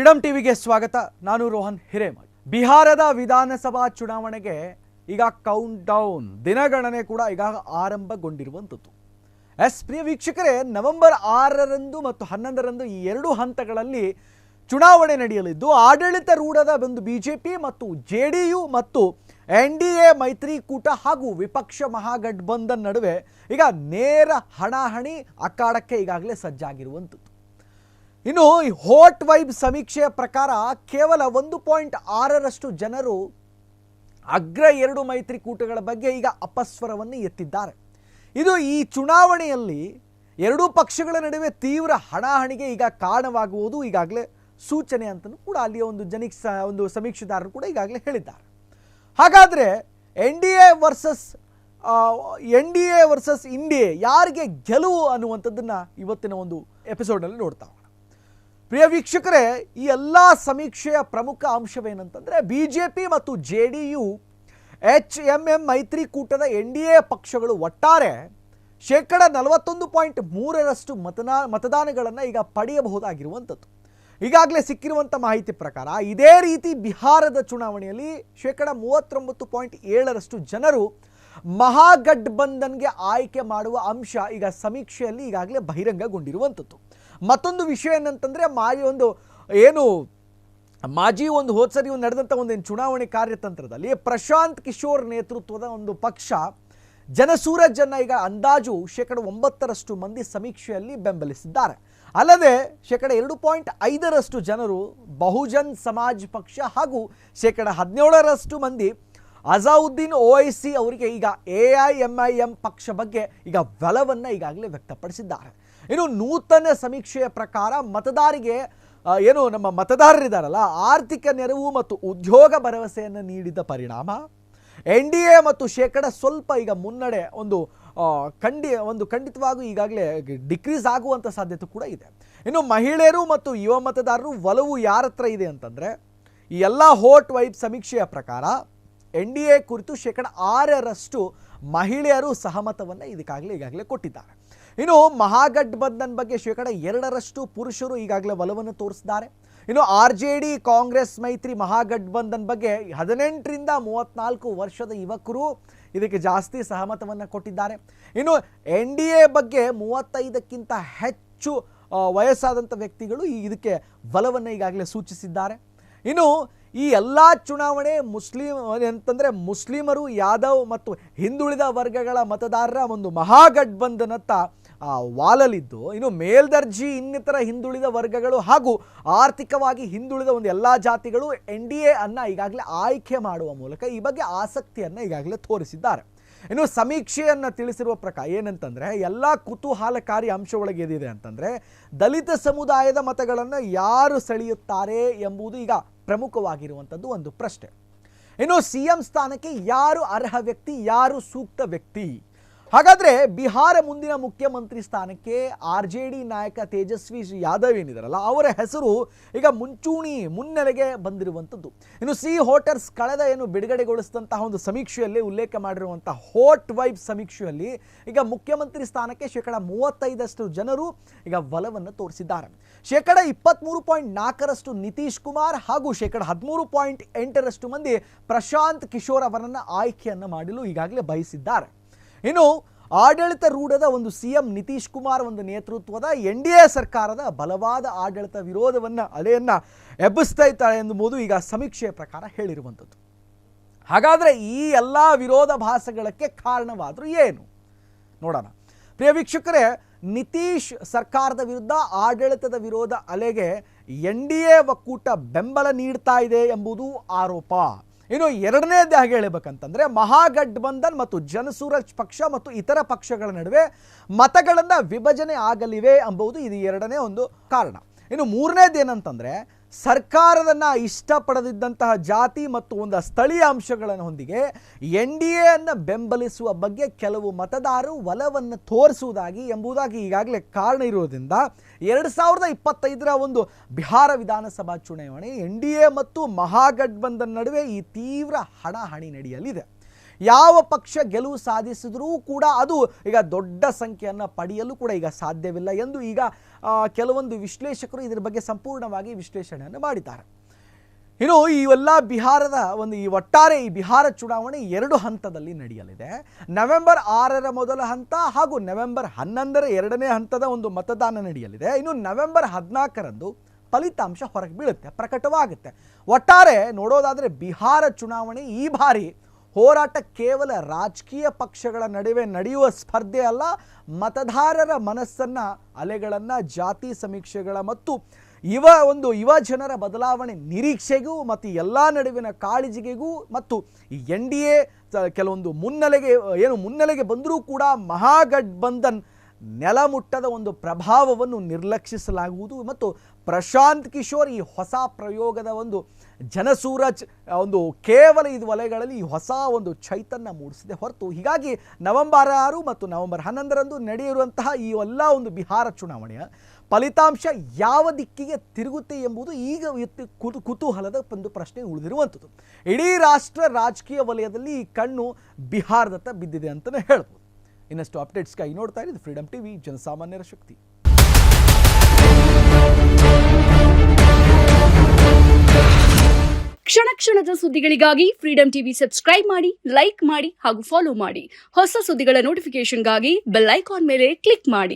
Freedom ಟಿವಿಗೆ ಸ್ವಾಗತ. ನಾನು ರೋಹನ್ ಹಿರೇಮಠ್. ಬಿಹಾರದ ವಿಧಾನಸಭಾ ಚುನಾವಣೆಗೆ ಈಗ ಕೌಂಟ್ ಡೌನ್ ದಿನಗಣನೆ ಕೂಡ ಈಗ ಆರಂಭಗೊಂಡಿರುವಂಥದ್ದು. ಪ್ರಿಯ ವೀಕ್ಷಕರೇ, ನವೆಂಬರ್ 6ರಂದು ಮತ್ತು 11ರಂದು ಈ ಎರಡು ಹಂತಗಳಲ್ಲಿ ಚುನಾವಣೆ ನಡೆಯಲಿದ್ದು, ಆಡಳಿತಾರೂಢದ ಒಂದು ಬಿಜೆಪಿ ಮತ್ತು ಜೆಡಿಯು ಮತ್ತು NDA ಮೈತ್ರಿಕೂಟ ಹಾಗೂ ವಿಪಕ್ಷ ಮಹಾಗಠಬಂಧನ್ ನಡುವೆ ಈಗ ನೇರ ಹಣಾಹಣಿ ಅಖಾಡಕ್ಕೆ ಈಗಾಗಲೇ ಸಜ್ಜಾಗಿರುವಂಥದ್ದು. ಇನ್ನು ಹೋಟ್ ವೈಬ್ ಸಮೀಕ್ಷೆಯ ಪ್ರಕಾರ ಕೇವಲ 1.6ರಷ್ಟು ಜನರು ಅಗ್ರ ಎರಡು ಮೈತ್ರಿಕೂಟಗಳ ಬಗ್ಗೆ ಈಗ ಅಪಸ್ವರವನ್ನು ಎತ್ತಿದ್ದಾರೆ. ಇದು ಈ ಚುನಾವಣೆಯಲ್ಲಿ ಎರಡೂ ಪಕ್ಷಗಳ ನಡುವೆ ತೀವ್ರ ಹಣಾಹಣಿಗೆ ಈಗ ಕಾರಣವಾಗುವುದು ಈಗಾಗಲೇ ಸೂಚನೆ ಅಂತಲೂ ಕೂಡ ಅಲ್ಲಿಯ ಒಂದು ಸಮೀಕ್ಷೆದಾರರು ಕೂಡ ಈಗಾಗಲೇ ಹೇಳಿದ್ದಾರೆ. ಹಾಗಾದರೆ NDA ವರ್ಸಸ್ ಇಂಡಿಯಾ ಯಾರಿಗೆ ಗೆಲುವು ಅನ್ನುವಂಥದ್ದನ್ನು ಇವತ್ತಿನ ಒಂದು ಎಪಿಸೋಡ್ನಲ್ಲಿ ನೋಡ್ತಾ ಹೋಗೋಣ. ಪ್ರಿಯ ವೀಕ್ಷಕರೇ, ಈ ಎಲ್ಲ ಸಮೀಕ್ಷೆಯ ಪ್ರಮುಖ ಅಂಶವೇನಂತಂದರೆ, ಬಿಜೆಪಿ ಮತ್ತು JDU HMM ಮೈತ್ರಿಕೂಟದ NDA ಪಕ್ಷಗಳು ಒಟ್ಟಾರೆ 41.3ರಷ್ಟು ಮತದಾನಗಳನ್ನು ಈಗ ಪಡೆಯಬಹುದಾಗಿರುವಂಥದ್ದು. ಈಗಾಗಲೇ ಸಿಕ್ಕಿರುವಂಥ ಮಾಹಿತಿ ಪ್ರಕಾರ ಇದೇ ರೀತಿ ಬಿಹಾರದ ಚುನಾವಣೆಯಲ್ಲಿ 39.7ರಷ್ಟು ಜನರು ಮಹಾಗಠಬಂಧನ್ಗೆ ಆಯ್ಕೆ ಮಾಡುವ ಅಂಶ ಈಗ ಸಮೀಕ್ಷೆಯಲ್ಲಿ ಈಗಾಗಲೇ ಬಹಿರಂಗಗೊಂಡಿರುವಂಥದ್ದು. ಮತ್ತೊಂದು ವಿಷಯ ಏನಂತಂದರೆ, ಮಾಜಿ ಒಂದು ಹೋದ್ಸರಿ ನಡೆದಂಥ ಒಂದು ಚುನಾವಣೆ ಕಾರ್ಯತಂತ್ರದಲ್ಲಿ ಪ್ರಶಾಂತ್ ಕಿಶೋರ್ ನೇತೃತ್ವದ ಒಂದು ಪಕ್ಷ ಜನಸೂರಜನ್ನು ಈಗ ಅಂದಾಜು 9% ಮಂದಿ ಸಮೀಕ್ಷೆಯಲ್ಲಿ ಬೆಂಬಲಿಸಿದ್ದಾರೆ. ಅಲ್ಲದೆ 2.5ರಷ್ಟು ಜನರು ಬಹುಜನ್ ಸಮಾಜ್ ಪಕ್ಷ ಹಾಗೂ 17% ಮಂದಿ ಅಜಾವುದ್ದೀನ್ ಓವೈಸಿ ಅವರಿಗೆ ಈಗ AIMIM ಪಕ್ಷ ಬಗ್ಗೆ ಈಗ ಒಲವನ್ನು ಈಗಾಗಲೇ ವ್ಯಕ್ತಪಡಿಸಿದ್ದಾರೆ. ಇನ್ನು ನೂತನ ಸಮೀಕ್ಷೆಯ ಪ್ರಕಾರ ಮತದಾರರಿಗೆ ನಮ್ಮ ಮತದಾರರಿದ್ದಾರಲ್ಲ, ಆರ್ಥಿಕ ನೆರವು ಮತ್ತು ಉದ್ಯೋಗ ಭರವಸೆಯನ್ನು ನೀಡಿದ ಪರಿಣಾಮ NDA ಮತ್ತು ಸ್ವಲ್ಪ ಈಗ ಮುನ್ನಡೆ ಖಂಡಿತವಾಗೂ ಈಗಾಗಲೇ ಡಿಕ್ರೀಸ್ ಆಗುವಂಥ ಸಾಧ್ಯತೆ ಕೂಡ ಇದೆ. ಇನ್ನು ಮಹಿಳೆಯರು ಮತ್ತು ಯುವ ಮತದಾರರು ಒಲವು ಯಾರ ಹತ್ರ ಇದೆ ಅಂತಂದರೆ, ಈ ಎಲ್ಲ ಹೋಟ್ ವೈಬ್ ಸಮೀಕ್ಷೆಯ ಪ್ರಕಾರ NDA ಕುರಿತು 6ರಷ್ಟು ಮಹಿಳೆಯರು ಸಹಮತವನ್ನು ಈಗಾಗಲೇ ಕೊಟ್ಟಿದ್ದಾರೆ. ಇನ್ನು ಮಹಾಗಠಬಂಧನ್ ಬಗ್ಗೆ 2ರಷ್ಟು ಪುರುಷರು ಈಗಾಗಲೇ ಒಲವನ್ನು ತೋರಿಸಿದ್ದಾರೆ. ಇನ್ನು RJD ಕಾಂಗ್ರೆಸ್ ಮೈತ್ರಿ ಮಹಾಗಠಬಂಧನ್ ಬಗ್ಗೆ 18ರಿಂದ 34 ವರ್ಷದ ಯುವಕರು ಇದಕ್ಕೆ ಜಾಸ್ತಿ ಸಹಮತವನ್ನು ಕೊಟ್ಟಿದ್ದಾರೆ. ಇನ್ನು NDA ಬಗ್ಗೆ 35ಕ್ಕಿಂತ ಹೆಚ್ಚು ವಯಸ್ಸಾದಂಥ ವ್ಯಕ್ತಿಗಳು ಇದಕ್ಕೆ ಒಲವನ್ನು ಈಗಾಗಲೇ ಸೂಚಿಸಿದ್ದಾರೆ. ಇನ್ನು ಈ ಎಲ್ಲ ಚುನಾವಣೆ ಮುಸ್ಲಿಮರು, ಯಾದವ್ ಮತ್ತು ಹಿಂದುಳಿದ ವರ್ಗಗಳ ಮತದಾರರ ಒಂದು ಮಹಾಗಠಬಂಧನತ್ತ ವಾಲಲಿದ್ದು, ಇನ್ನು ಮೇಲ್ದರ್ಜಿ ಇನ್ನಿತರ ಹಿಂದುಳಿದ ವರ್ಗಗಳು ಹಾಗೂ ಆರ್ಥಿಕವಾಗಿ ಹಿಂದುಳಿದ ಒಂದು ಎಲ್ಲ ಜಾತಿಗಳು NDA ಅನ್ನು ಈಗಾಗಲೇ ಆಯ್ಕೆ ಮಾಡುವ ಮೂಲಕ ಈ ಬಗ್ಗೆ ಆಸಕ್ತಿಯನ್ನು ಈಗಾಗಲೇ ತೋರಿಸಿದ್ದಾರೆ. ಇನ್ನು ಸಮೀಕ್ಷೆಯನ್ನು ತಿಳಿಸಿರುವ ಪ್ರಕಾರ ಏನಂತಂದರೆ, ಎಲ್ಲ ಕುತೂಹಲಕಾರಿ ಅಂಶ ಒಳಗೆ ಏನಿದೆ ಅಂತಂದರೆ, ದಲಿತ ಸಮುದಾಯದ ಮತಗಳನ್ನು ಯಾರು ಸೆಳೆಯುತ್ತಾರೆ ಎಂಬುದು ಈಗ ಪ್ರಮುಖವಾಗಿರುವಂಥದ್ದು ಒಂದು ಪ್ರಶ್ನೆ. ಇನ್ನು CM ಸ್ಥಾನಕ್ಕೆ ಯಾರು ಅರ್ಹ ವ್ಯಕ್ತಿ, ಯಾರು ಸೂಕ್ತ ವ್ಯಕ್ತಿ? ಹಾಗಾದರೆ ಬಿಹಾರ ಮುಂದಿನ ಮುಖ್ಯಮಂತ್ರಿ ಸ್ಥಾನಕ್ಕೆ RJD ನಾಯಕ ತೇಜಸ್ವಿ ಯಾದವ್ ಏನಿದಾರಲ್ಲ, ಅವರ ಹೆಸರು ಈಗ ಮುನ್ನೆಲೆಗೆ ಬಂದಿರುವಂಥದ್ದು. ಇನ್ನು ಹೋಟರ್ಸ್ ಕಳೆದ ಬಿಡುಗಡೆಗೊಳಿಸಿದಂತಹ ಒಂದು ಸಮೀಕ್ಷೆಯಲ್ಲಿ ಉಲ್ಲೇಖ ಮಾಡಿರುವಂಥ ಹೋಟ್ ವೈಬ್ ಸಮೀಕ್ಷೆಯಲ್ಲಿ ಈಗ ಮುಖ್ಯಮಂತ್ರಿ ಸ್ಥಾನಕ್ಕೆ 35ರಷ್ಟು ಜನರು ಈಗ ಒಲವನ್ನು ತೋರಿಸಿದ್ದಾರೆ. 23.4ರಷ್ಟು ನಿತೀಶ್ ಕುಮಾರ್ ಹಾಗೂ 13.8ರಷ್ಟು ಮಂದಿ ಪ್ರಶಾಂತ್ ಕಿಶೋರ್ ಅವರನ್ನು ಆಯ್ಕೆಯನ್ನು ಮಾಡಲು ಈಗಾಗಲೇ ಬಯಸಿದ್ದಾರೆ. ಇನ್ನು ಆಡಳಿತಾರೂಢದ ಒಂದು CM ನಿತೀಶ್ ಕುಮಾರ್ ಒಂದು ನೇತೃತ್ವದ NDA ಸರ್ಕಾರದ ಬಲವಾದ ಆಡಳಿತ ಅಲೆಯನ್ನು ಎಬ್ಬಿಸ್ತಾ ಇದ್ದಾರೆ ಎಂಬುದು ಈಗ ಸಮೀಕ್ಷೆಯ ಪ್ರಕಾರ ಹೇಳಿರುವಂಥದ್ದು. ಹಾಗಾದರೆ ಈ ಎಲ್ಲ ವಿರೋಧಾಭಾಸಗಳಿಗೆ ಕಾರಣವಾದರೂ ಏನು ನೋಡೋಣ. ಪ್ರಿಯ ವೀಕ್ಷಕರೇ, ನಿತೀಶ್ ಸರ್ಕಾರದ ವಿರುದ್ಧ ಆಡಳಿತದ ವಿರೋಧ ಅಲೆಗೆ NDA ಒಕ್ಕೂಟ ಬೆಂಬಲ ನೀಡ್ತಾ ಇದೆ ಎಂಬುದು ಆರೋಪ. ಇನ್ನು ಎರಡನೇದಾಗಿ ಹೇಳಬೇಕಂತಂದರೆ, ಮಹಾಗಠಬಂಧನ್ ಮತ್ತು ಜನಸೂರಜ್ ಪಕ್ಷ ಮತ್ತು ಇತರ ಪಕ್ಷಗಳ ನಡುವೆ ಮತಗಳನ್ನು ವಿಭಜನೆ ಆಗಲಿವೆ ಎಂಬುದು ಇದು ಎರಡನೇ ಒಂದು ಕಾರಣ. ಇನ್ನು ಮೂರನೇದೇನಂತಂದರೆ, ಸರ್ಕಾರದನ್ನು ಇಷ್ಟಪಡದಿದ್ದಂತಹ ಜಾತಿ ಮತ್ತು ಒಂದು ಸ್ಥಳೀಯ ಅಂಶಗಳನ್ನು ಹೊಂದಿಗೆ NDA ಅನ್ನು ಬೆಂಬಲಿಸುವ ಬಗ್ಗೆ ಕೆಲವು ಮತದಾರರು ಒಲವನ್ನು ತೋರಿಸುವುದಾಗಿ ಎಂಬುದಾಗಿ ಈಗಾಗಲೇ ಕಾರಣ ಇರುವುದರಿಂದ 2025ರ ಒಂದು ಬಿಹಾರ ವಿಧಾನಸಭಾ ಚುನಾವಣೆ NDA ಮತ್ತು ಮಹಾಗಠಬಂಧನ್ ನಡುವೆ ಈ ತೀವ್ರ ಹಣಾಹಣಿ ನಡೆಯಲಿದೆ. ಯಾವ ಪಕ್ಷ ಗೆಲುವು ಸಾಧಿಸಿದರೂ ಕೂಡ ಅದು ಈಗ ದೊಡ್ಡ ಸಂಖ್ಯೆಯನ್ನು ಪಡೆಯಲು ಕೂಡ ಈಗ ಸಾಧ್ಯವಿಲ್ಲ ಎಂದು ಈಗ ಕೆಲವೊಂದು ವಿಶ್ಲೇಷಕರು ಇದರ ಬಗ್ಗೆ ಸಂಪೂರ್ಣವಾಗಿ ವಿಶ್ಲೇಷಣೆಯನ್ನು ಮಾಡಿದ್ದಾರೆ. ಇನ್ನು ಇವೆಲ್ಲ ಬಿಹಾರದ ಈ ಒಟ್ಟಾರೆ ಈ ಬಿಹಾರ ಚುನಾವಣೆ 2 ಹಂತದಲ್ಲಿ ನಡೆಯಲಿದೆ. ನವೆಂಬರ್ 6ರ ಮೊದಲ ಹಂತ ಹಾಗೂ ನವೆಂಬರ್ 11ರ 2ನೇ ಹಂತದ ಒಂದು ಮತದಾನ ನಡೆಯಲಿದೆ. ಇನ್ನು ನವೆಂಬರ್ 14ರಂದು ಫಲಿತಾಂಶ ಹೊರಗೆ ಬೀಳುತ್ತೆ, ಪ್ರಕಟವಾಗುತ್ತೆ. ಒಟ್ಟಾರೆ ನೋಡೋದಾದರೆ ಬಿಹಾರ ಚುನಾವಣೆ ಈ ಬಾರಿ ಹೋರಾಟ ಕೇವಲ ರಾಜಕೀಯ ಪಕ್ಷಗಳ ನಡುವೆ ನಡೆಯುವ ಸ್ಪರ್ಧೆ ಅಲ್ಲ, ಮತದಾರರ ಮನಸ್ಸನ್ನು, ಅಲೆಗಳನ್ನು, ಜಾತಿ ಸಮೀಕ್ಷೆಗಳ ಮತ್ತು ಯುವ ಜನರ ಬದಲಾವಣೆ ನಿರೀಕ್ಷೆಗೂ ಮತ್ತು ಎಲ್ಲ ನಡುವಿನ ಕಾಳಜಿಗೆಗೂ ಮತ್ತು ಈ NDA ಕೆಲವೊಂದು ಮುನ್ನೆಲೆಗೆ ಬಂದರೂ ಕೂಡ ಮಹಾಗಠಬಂಧನ್ ನೆಲಮುಟ್ಟದ ಒಂದು ಪ್ರಭಾವವನ್ನು ನಿರ್ಲಕ್ಷಿಸಲಾಗುವುದು ಮತ್ತು ಪ್ರಶಾಂತ್ ಕಿಶೋರ್ ಈ ಹೊಸ ಪ್ರಯೋಗದ ಒಂದು ಜನಸೂರಜ್ ಕೇವಲ ಇದು ವಲಯಗಳಲ್ಲಿ ಈ ಹೊಸ ಒಂದು ಚೈತನ್ಯ ಮೂಡಿಸಿದೆ ಹೊರತು. ಹೀಗಾಗಿ ನವೆಂಬರ್ 6 ಮತ್ತು ನವೆಂಬರ್ 11ರಂದು ನಡೆಯಿರುವಂತಹ ಈ ಎಲ್ಲ ಒಂದು ಬಿಹಾರ ಚುನಾವಣೆಯ ಫಲಿತಾಂಶ ಯಾವ ದಿಕ್ಕಿಗೆ ತಿರುಗುತ್ತೆ ಎಂಬುದು ಈಗ ಕುತೂಹಲದ ಒಂದು ಪ್ರಶ್ನೆ ಉಳಿದಿರುವಂಥದ್ದು. ಇಡೀ ರಾಷ್ಟ್ರ ರಾಜಕೀಯ ವಲಯದಲ್ಲಿ ಈ ಕಣ್ಣು ಬಿಹಾರದತ್ತ ಬಿದ್ದಿದೆ ಅಂತಲೇ ಹೇಳ್ಬೋದು. ಇನ್ನಷ್ಟು ಅಪ್ಡೇಟ್ಸ್ಗಾಗಿ ನೋಡ್ತಾ ಇರೋದು ಫ್ರೀಡಮ್ ಟಿವಿ, ಜನಸಾಮಾನ್ಯರ ಶಕ್ತಿ. ಕ್ಷಣ ಕ್ಷಣದ ಸುದ್ದಿಗಳಿಗಾಗಿ ಫ್ರೀಡಮ್ ಟಿವಿ ಸಬ್ಸ್ಕ್ರೈಬ್ ಮಾಡಿ, ಲೈಕ್ ಮಾಡಿ ಹಾಗೂ ಫಾಲೋ ಮಾಡಿ. ಹೊಸ ಸುದ್ದಿಗಳ ನೋಟಿಫಿಕೇಶನ್ಗಾಗಿ ಬೆಲ್ ಐಕಾನ್ ಮೇಲೆ ಕ್ಲಿಕ್ ಮಾಡಿ.